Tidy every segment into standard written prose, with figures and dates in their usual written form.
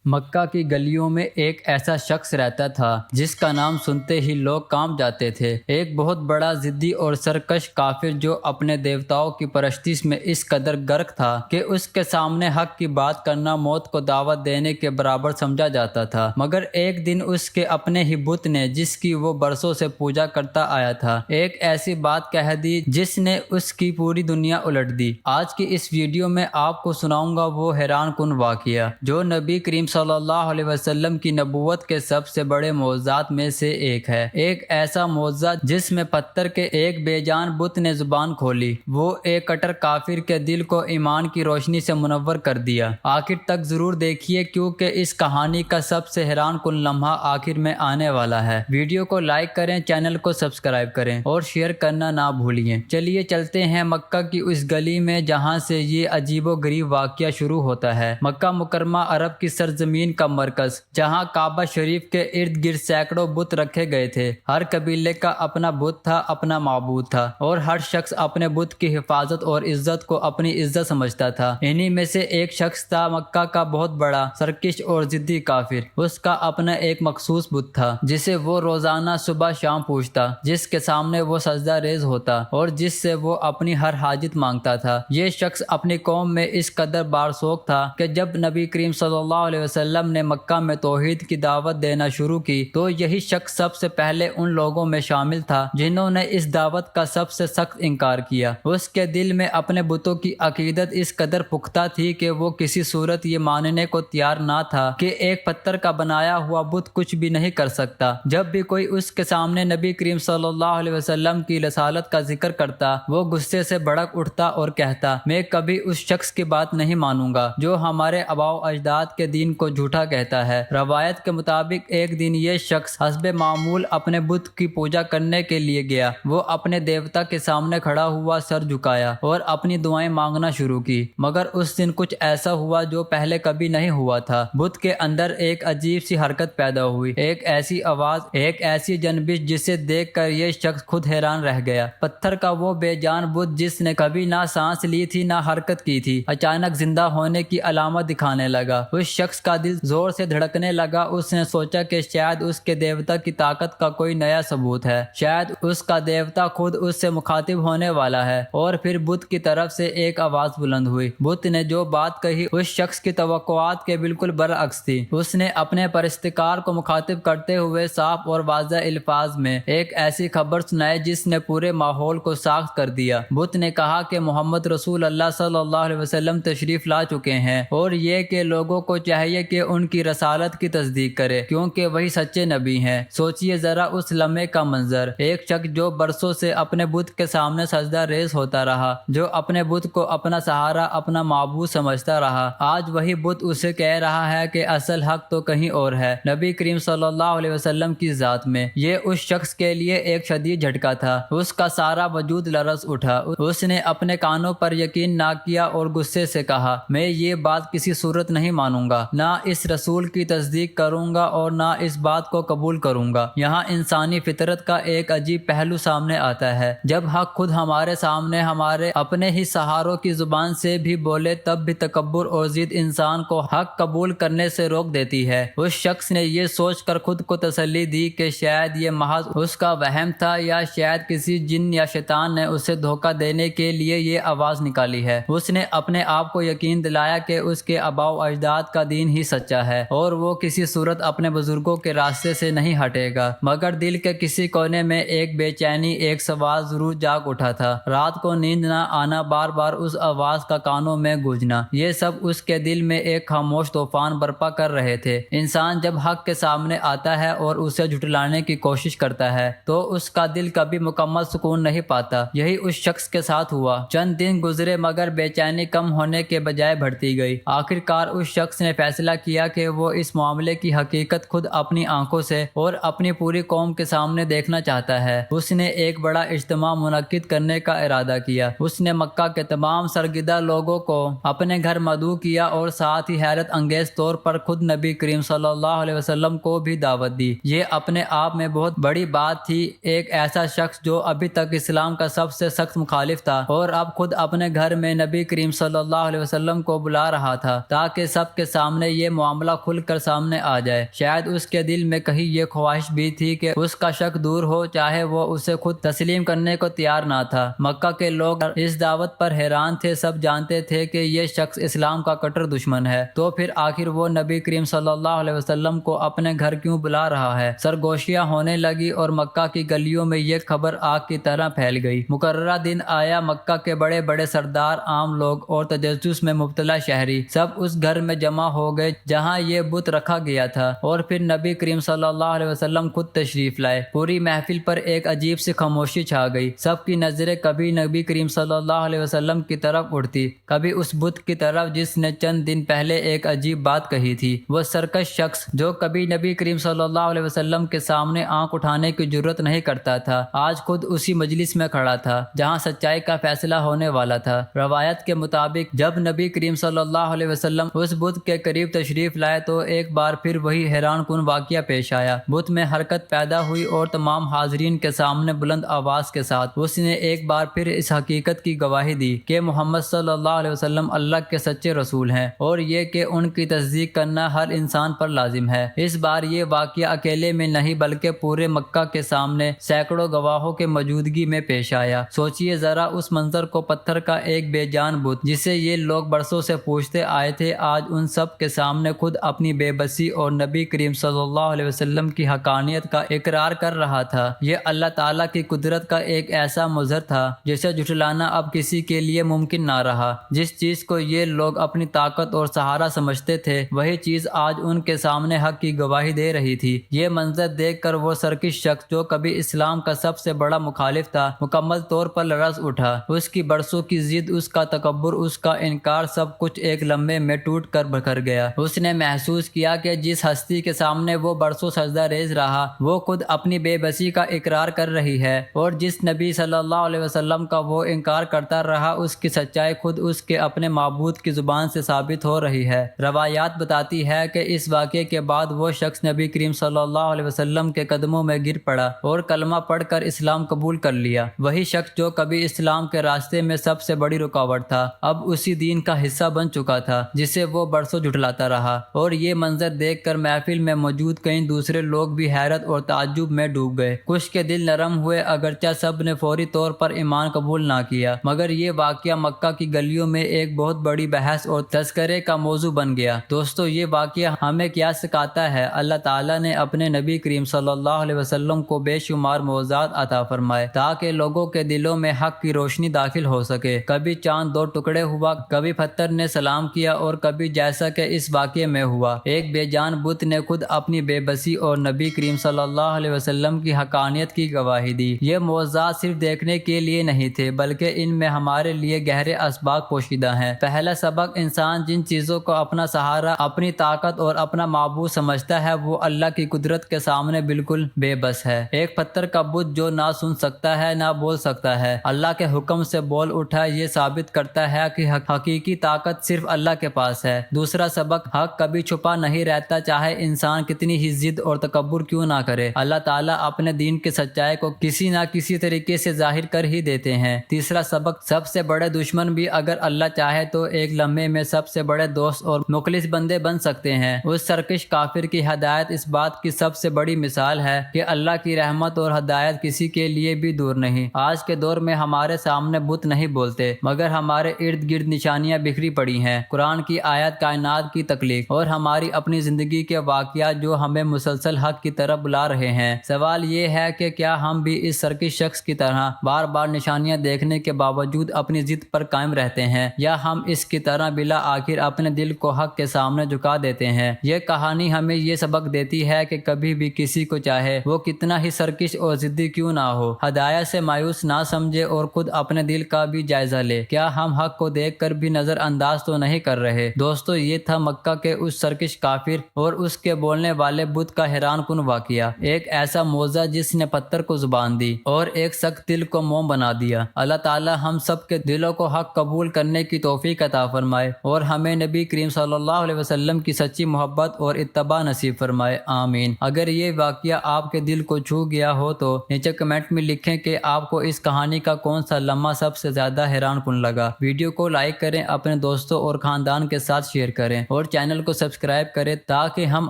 مکہ کی گلیوں میں ایک ایسا شخص رہتا تھا جس کا نام سنتے ہی لوگ کانپ جاتے تھے۔ ایک بہت بڑا ضدی اور سرکش کافر جو اپنے دیوتاؤں کی پرستش میں اس قدر غرق تھا کہ اس کے سامنے حق کی بات کرنا موت کو دعوت دینے کے برابر سمجھا جاتا تھا۔ مگر ایک دن اس کے اپنے ہی بت نے، جس کی وہ برسوں سے پوجا کرتا آیا تھا، ایک ایسی بات کہہ دی جس نے اس کی پوری دنیا الٹ دی۔ آج کی اس ویڈیو میں آپ کو سناؤں گا وہ حیران کن واقعہ جو نبی کریم صلی اللہ علیہ وسلم کی نبوت کے سب سے بڑے معجزات میں سے ایک ہے۔ ایک ایسا معجزہ جس میں پتھر کے ایک بے جان بت نے زبان کھولی، وہ ایک کٹر کافر کے دل کو ایمان کی روشنی سے منور کر دیا۔ آخر تک ضرور دیکھیے کیونکہ اس کہانی کا سب سے حیران کن لمحہ آخر میں آنے والا ہے۔ ویڈیو کو لائک کریں، چینل کو سبسکرائب کریں اور شیئر کرنا نہ بھولیں۔ چلیے چلتے ہیں مکہ کی اس گلی میں جہاں سے یہ عجیب و غریب واقعہ شروع ہوتا ہے۔ مکہ مکرمہ عرب کی سرزمین کا مرکز، جہاں کعبہ شریف کے ارد گرد سینکڑوں بت رکھے گئے تھے۔ ہر قبیلے کا اپنا بت تھا، اپنا معبود تھا، اور ہر شخص اپنے بت کی حفاظت اور عزت کو اپنی عزت سمجھتا تھا۔ انہی میں سے ایک شخص تھا مکہ کا بہت بڑا سرکش اور ضدی کافر۔ اس کا اپنا ایک مخصوص بت تھا جسے وہ روزانہ صبح شام پوجتا، جس کے سامنے وہ سجدہ ریز ہوتا اور جس سے وہ اپنی ہر حاجت مانگتا تھا۔ یہ شخص اپنی قوم میں اس قدر بارسوخ تھا کہ جب نبی کریم صلی اللہ علیہ وسلم نے مکہ میں توحید کی دعوت دینا شروع کی تو یہی شخص سب سے پہلے ان لوگوں میں شامل تھا جنہوں نے اس دعوت کا سب سے سخت انکار کیا۔ اس کے دل میں اپنے بتوں کی عقیدت اس قدر پختہ تھی کہ وہ کسی صورت یہ ماننے کو تیار نہ تھا کہ ایک پتھر کا بنایا ہوا بت کچھ بھی نہیں کر سکتا۔ جب بھی کوئی اس کے سامنے نبی کریم صلی اللہ علیہ وسلم کی رسالت کا ذکر کرتا، وہ غصے سے بھڑک اٹھتا اور کہتا، میں کبھی اس شخص کی بات نہیں مانوں گا جو ہمارے آباء و اجداد کے دین کو جھوٹا کہتا ہے۔ روایت کے مطابق ایک دن یہ شخص حسب معمول اپنے بت کی پوجا کرنے کے لیے گیا۔ وہ اپنے دیوتا کے سامنے کھڑا ہوا، سر جھکایا اور اپنی دعائیں مانگنا شروع کی۔ مگر اس دن کچھ ایسا ہوا جو پہلے کبھی نہیں ہوا تھا۔ بت کے اندر ایک عجیب سی حرکت پیدا ہوئی، ایک ایسی آواز، ایک ایسی جنبش جسے دیکھ کر یہ شخص خود حیران رہ گیا۔ پتھر کا وہ بے جان بت جس نے کبھی نہ سانس لی تھی نہ حرکت کی تھی، اچانک زندہ ہونے کی علامت دکھانے لگا۔ اس شخص کا دل زور سے دھڑکنے لگا۔ اس نے سوچا کہ شاید اس کے دیوتا کی طاقت کا کوئی نیا ثبوت ہے، شاید اس کا دیوتا خود اس سے مخاطب ہونے والا ہے۔ اور پھر بت کی طرف سے ایک آواز بلند ہوئی۔ بت نے جو بات کہی اس شخص کی توقعات کے بالکل برعکس تھی۔ اس نے اپنے پرستگار کو مخاطب کرتے ہوئے صاف اور واضح الفاظ میں ایک ایسی خبر سنائی جس نے پورے ماحول کو ساخت کر دیا۔ بت نے کہا کہ محمد رسول اللہ صلی اللہ علیہ وسلم تشریف لا چکے ہیں، اور یہ کہ لوگوں کو چاہیے کہ ان کی رسالت کی تصدیق کرے کیونکہ وہی سچے نبی ہیں۔ سوچئے ذرا اس لمحے کا منظر، ایک شخص جو برسوں سے اپنے بت کے سامنے سجدہ ریز ہوتا رہا، جو اپنے بت کو اپنا سہارا، اپنا معبود سمجھتا رہا، آج وہی بت اسے کہہ رہا ہے کہ اصل حق تو کہیں اور ہے، نبی کریم صلی اللہ علیہ وسلم کی ذات میں۔ یہ اس شخص کے لیے ایک شدید جھٹکا تھا۔ اس کا سارا وجود لرز اٹھا۔ اس نے اپنے کانوں پر یقین نہ کیا اور غصے سے کہا، میں یہ بات کسی صورت نہیں مانوں گا، نہ اس رسول کی تصدیق کروں گا اور نہ اس بات کو قبول کروں گا۔ یہاں انسانی فطرت کا ایک عجیب پہلو سامنے آتا ہے۔ جب حق خود ہمارے سامنے ہمارے اپنے ہی سہاروں کی زبان سے بھی بولے تب بھی تکبر اور ضد انسان کو حق قبول کرنے سے روک دیتی ہے۔ اس شخص نے یہ سوچ کر خود کو تسلی دی کہ شاید یہ محض اس کا وہم تھا، یا شاید کسی جن یا شیطان نے اسے دھوکہ دینے کے لیے یہ آواز نکالی ہے۔ اس نے اپنے آپ کو یقین دلایا کہ اس کے آباء و اجداد کا دین ہی سچا ہے اور وہ کسی صورت اپنے بزرگوں کے راستے سے نہیں ہٹے گا۔ مگر دل کے کسی کونے میں ایک بے چینی، ایک سوال ضرور جاگ اٹھا تھا۔ رات کو نیند نہ آنا، بار بار اس آواز کا کانوں میں گونجنا، یہ سب اس کے دل میں ایک خاموش طوفان برپا کر رہے تھے۔ انسان جب حق کے سامنے آتا ہے اور اسے جھٹلانے کی کوشش کرتا ہے تو اس کا دل کبھی مکمل سکون نہیں پاتا۔ یہی اس شخص کے ساتھ ہوا۔ چند دن گزرے مگر بے چینی کم ہونے کے بجائے بڑھتی گئی۔ آخر کار اس شخص نے فیصلہ کیا کہ وہ اس معاملے کی حقیقت خود اپنی آنکھوں سے اور اپنی پوری قوم کے سامنے دیکھنا چاہتا ہے۔ اس نے ایک بڑا اجتماع منعقد کرنے کا ارادہ کیا۔ اس نے مکہ کے تمام سرگردہ لوگوں کو اپنے گھر مدعو کیا اور ساتھ ہی حیرت انگیز طور پر خود نبی کریم صلی اللہ علیہ وسلم کو بھی دعوت دی۔ یہ اپنے آپ میں بہت بڑی بات تھی۔ ایک ایسا شخص جو ابھی تک اسلام کا سب سے سخت مخالف تھا اور اب خود اپنے گھر میں نبی کریم صلی اللہ علیہ وسلم کو بلا رہا تھا تاکہ سب کے سامنے یہ معاملہ کھل کر سامنے آ جائے۔ شاید اس کے دل میں کہیں یہ خواہش بھی تھی کہ اس کا شک دور ہو، چاہے وہ اسے خود تسلیم کرنے کو تیار نہ تھا۔ مکہ کے لوگ اس دعوت پر حیران تھے، سب جانتے تھے کہ یہ شخص اسلام کا کٹر دشمن ہے، تو پھر آخر وہ نبی کریم صلی اللہ علیہ وسلم کو اپنے گھر کیوں بلا رہا ہے؟ سرگوشیاں ہونے لگی اور مکہ کی گلیوں میں یہ خبر آگ کی طرح پھیل گئی۔ مقررہ دن آیا، مکہ کے بڑے بڑے سردار، عام لوگ اور تجسس میں مبتلا شہری سب اس گھر میں جمع ہو گئے جہاں یہ بت رکھا گیا تھا، اور پھر نبی کریم صلی اللہ علیہ وسلم خود تشریف لائے۔ پوری محفل پر ایک عجیب سی خاموشی چھا گئی۔ سب کی نظریں کبھی نبی کریم صلی اللہ علیہ وسلم کی طرف اڑتی، کبھی اس بت کی طرف جس نے چند دن پہلے ایک عجیب بات کہی تھی۔ وہ سرکش شخص جو کبھی نبی کریم صلی اللہ علیہ وسلم کے سامنے آنکھ اٹھانے کی جرت نہیں کرتا تھا، آج خود اسی مجلس میں کھڑا تھا جہاں سچائی کا فیصلہ ہونے والا تھا۔ روایت کے مطابق جب نبی کریم صلی اللہ علیہ وسلم اس بت کے قریب تشریف لائے تو ایک بار پھر وہی حیران کن واقعہ پیش آیا۔ بت میں حرکت پیدا ہوئی اور تمام حاضرین کے سامنے بلند آواز کے ساتھ اس نے ایک بار پھر اس حقیقت کی گواہی دی کہ محمد صلی اللہ علیہ وسلم اللہ کے سچے رسول ہیں، اور یہ کہ ان کی تصدیق کرنا ہر انسان پر لازم ہے۔ اس بار یہ واقعہ اکیلے میں نہیں بلکہ پورے مکہ کے سامنے سینکڑوں گواہوں کے موجودگی میں پیش آیا۔ سوچئے ذرا اس منظر کو، پتھر کا ایک بے جان بت جسے یہ لوگ برسوں سے پوچھتے آئے تھے، آج ان سب کے سامنے خود اپنی بے بسی اور نبی کریم صلی اللہ علیہ وسلم کی حقانیت کا اقرار کر رہا تھا۔ یہ اللہ تعالیٰ کی قدرت کا ایک ایسا مظہر تھا جسے جھٹلانا اب کسی کے لیے ممکن نہ رہا۔ جس چیز کو یہ لوگ اپنی طاقت اور سہارا سمجھتے تھے، وہی چیز آج ان کے سامنے حق کی گواہی دے رہی تھی۔ یہ منظر دیکھ کر وہ سرکش شخص جو کبھی اسلام کا سب سے بڑا مخالف تھا، مکمل طور پر لرز اٹھا۔ اس کی برسوں کی ضد، اس کا تکبر، اس کا انکار، سب کچھ ایک لمحے میں ٹوٹ کر بکھر گیا۔ اس نے محسوس کیا کہ جس ہستی کے سامنے وہ برسوں سجدہ ریز رہا، وہ خود اپنی بے بسی کا اقرار کر رہی ہے، اور جس نبی صلی اللہ علیہ وسلم کا وہ انکار کرتا رہا، اس کی سچائی خود اس کے اپنے معبود کی زبان سے ثابت ہو رہی ہے۔ روایات بتاتی ہے کہ اس واقعے کے بعد وہ شخص نبی کریم صلی اللہ علیہ وسلم کے قدموں میں گر پڑا اور کلمہ پڑھ کر اسلام قبول کر لیا۔ وہی شخص جو کبھی اسلام کے راستے میں سب سے بڑی رکاوٹ تھا، اب اسی دین کا حصہ بن چکا تھا جسے وہ برسوں جھٹلاتا رہا۔ اور یہ منظر دیکھ کر محفل میں موجود کئی دوسرے لوگ بھی حیرت اور تعجب میں ڈوب گئے۔ کچھ کے دل نرم ہوئے، اگرچہ سب نے فوری طور پر ایمان قبول نہ کیا، مگر یہ واقعہ مکہ کی گلیوں میں ایک بہت بڑی بحث اور تذکرے کا موضوع بن گیا۔ دوستو، یہ واقعہ ہمیں کیا سکھاتا ہے؟ اللہ تعالیٰ نے اپنے نبی کریم صلی اللہ علیہ وسلم کو بے شمار معجزات عطا فرمائے تاکہ لوگوں کے دلوں میں حق کی روشنی داخل ہو سکے۔ کبھی چاند دو ٹکڑے ہوا، کبھی پتھر نے سلام کیا، اور کبھی جیسا کہ اس واقعے میں ہوا، ایک بے جان بت نے خود اپنی بے بسی اور نبی کریم صلی اللہ علیہ وسلم کی حقانیت کی گواہی دی۔ یہ معجزات صرف دیکھنے کے لیے نہیں تھے، بلکہ ان میں ہمارے لیے گہرے اسباق پوشیدہ ہیں۔ پہلا سبق: انسان جن چیزوں کو اپنا سہارا، اپنی طاقت اور اپنا معبود سمجھتا ہے، وہ اللہ کی قدرت کے سامنے بالکل بے بس ہے۔ ایک پتھر کا بت جو نہ سن سکتا ہے نہ بول سکتا ہے، اللہ کے حکم سے بول اٹھا، یہ ثابت کرتا ہے کہ حقیقی طاقت صرف اللہ کے پاس ہے۔ دوسرا سبق: حق کبھی چھپا نہیں رہتا، چاہے انسان کتنی ہی ضد اور تکبر کیوں نہ کرے، اللہ تعالیٰ اپنے دین کی سچائی کو کسی نہ کسی طریقے سے ظاہر کر ہی دیتے ہیں۔ تیسرا سبق: سب سے بڑے دشمن بھی اگر اللہ چاہے تو ایک لمحے میں سب سے بڑے دوست اور مخلص بندے بن سکتے ہیں۔ اس سرکش کافر کی ہدایت اس بات کی سب سے بڑی مثال ہے کہ اللہ کی رحمت اور ہدایت کسی کے لیے بھی دور نہیں۔ آج کے دور میں ہمارے سامنے بت نہیں بولتے، مگر ہمارے ارد گرد نشانیاں بکھری پڑی ہیں، قرآن کی آیت، کائنات کی تخلیق اور ہماری اپنی زندگی کے واقعات جو ہمیں مسلسل حق کی طرف بلا رہے ہیں۔ سوال یہ ہے کہ کیا ہم بھی اس سرکش شخص کی طرح بار بار نشانیاں دیکھنے کے باوجود اپنی ضد پر قائم رہتے ہیں، یا ہم اس کی طرح بلا آخر اپنے دل کو حق کے سامنے جھکا دیتے ہیں؟ یہ کہانی ہمیں یہ سبق دیتی ہے کہ کبھی بھی کسی کو چاہے وہ کتنا ہی سرکش اور ضدی کیوں نہ ہو، ہدایت سے مایوس نہ سمجھے اور خود اپنے دل کا بھی جائزہ لے۔ کیا ہم حق کو دیکھ کر بھی نظر انداز تو نہیں کر رہے؟ دوستو، یہ تھا مکہ کے اس سرکش کافر اور اس کے بولنے والے بت کا حیران کن واقعہ۔ ایک ایسا معجزہ جس نے پتھر کو زبان دی اور ایک سخت دل کو موم بنا دیا۔ اللہ تعالی ہم سب کے دلوں کو حق قبول کرنے کی توفیق عطا فرمائے اور ہمیں نبی کریم صلی اللہ علیہ وسلم کی سچی محبت اور اتباع نصیب فرمائے، آمین۔ اگر یہ واقعہ آپ کے دل کو چھو گیا ہو تو نیچے کمنٹ میں لکھیں کہ آپ کو اس کہانی کا کون سا لمحہ سب سے زیادہ حیران کن لگا۔ ویڈیو کو لائک کریں، اپنے دوستوں اور خاندان کے ساتھ شیئر کریں، اور اور چینل کو سبسکرائب کریں تاکہ ہم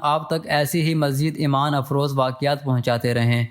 آپ تک ایسی ہی مزید ایمان افروز واقعات پہنچاتے رہیں۔